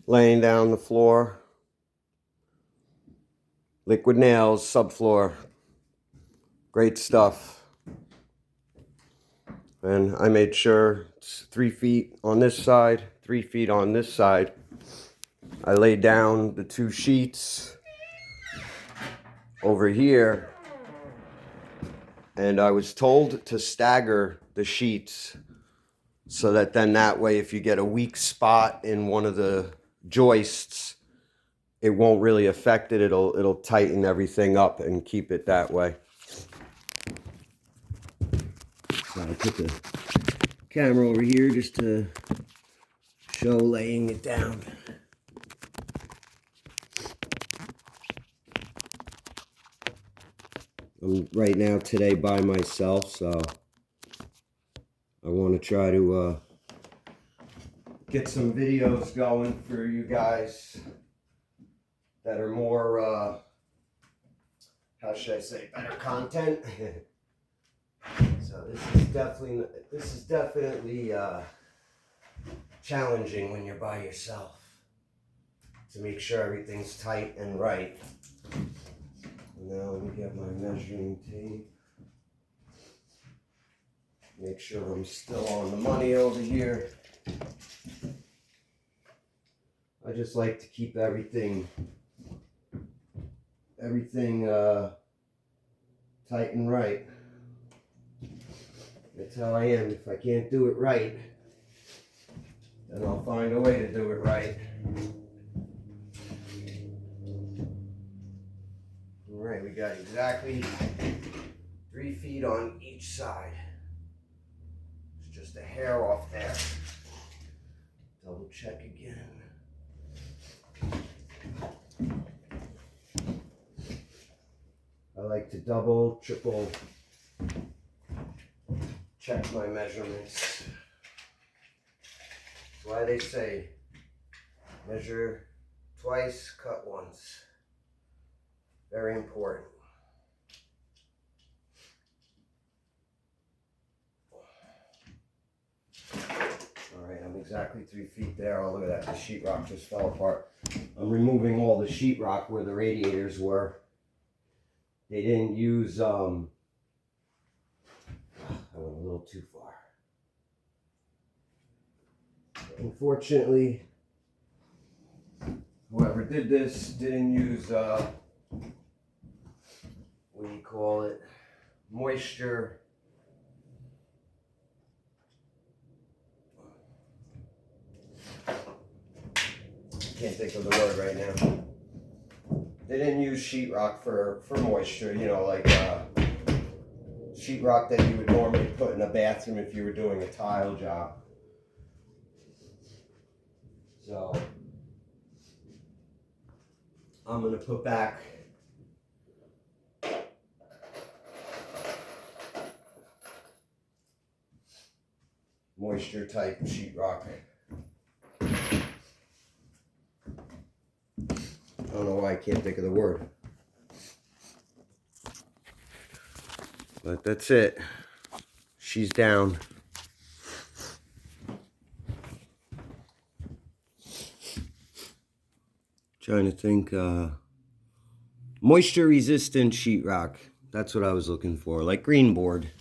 laying down the floor. Liquid nails, subfloor. Great stuff. And I made sure it's 3 feet on this side, 3 feet on this side. I laid down the 2 sheets over here, and I was told to stagger the sheets so that then that way if you get a weak spot in one of the joists, it won't really affect it. It'll tighten everything up and keep it that way. So I put the camera over here just to show laying it down. I'm right now today by myself, so I want to try to get some videos going for you guys that are more, how should I say, better content. So this is definitely challenging when you're by yourself to make sure everything's tight and right. Now let me get my measuring tape. Make sure I'm still on the money over here. I just like to keep everything tight and right. That's how I am. If I can't do it right, then I'll find a way to do it right. All right, we got exactly 3 feet on each side. It's just a hair off there. Double check again. I like to double, triple check my measurements. That's why they say measure twice, cut once. Very important. All right, I'm exactly 3 feet there. Oh, look at that, the sheetrock just fell apart. I'm removing all the sheetrock where the radiators were. They didn't use, I went a little too far. Unfortunately, whoever did this didn't use, what do you call it, moisture. Can't think of the word right now. They didn't use sheetrock for moisture, you know, like sheetrock that you would normally put in a bathroom if you were doing a tile job. So I'm going to put back moisture type sheetrock. I don't know why I can't think of the word. But that's it. She's down. Trying to think. Moisture resistant sheetrock. That's what I was looking for. Like green board.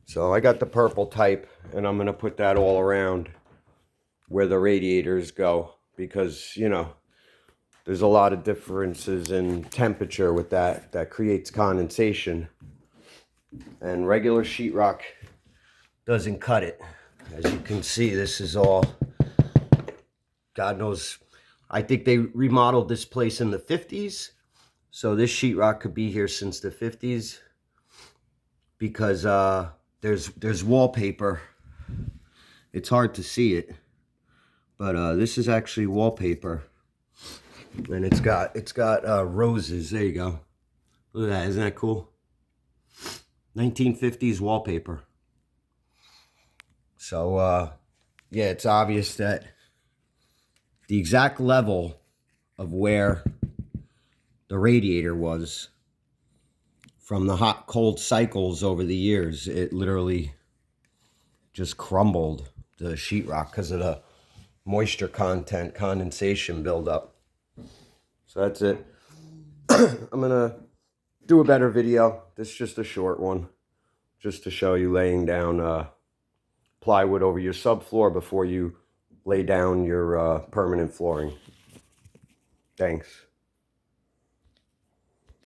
So I got the purple type, and I'm going to put that all around where the radiators go. Because, you know, there's a lot of differences in temperature with that. That creates condensation. And regular sheetrock doesn't cut it. As you can see, this is all, God knows, I think they remodeled this place in the 50s. So this sheetrock could be here since the 50s. Because there's wallpaper. It's hard to see it. But this is actually wallpaper. And it's got roses. There you go. Look at that. Isn't that cool? 1950s wallpaper. So, yeah, it's obvious that the exact level of where the radiator was from the hot cold cycles over the years, it literally just crumbled the sheetrock because of the moisture content, condensation buildup. So that's it. I'm gonna do a better video. This is just a short one, just to show you laying down plywood over your subfloor before you lay down your permanent flooring. Thanks.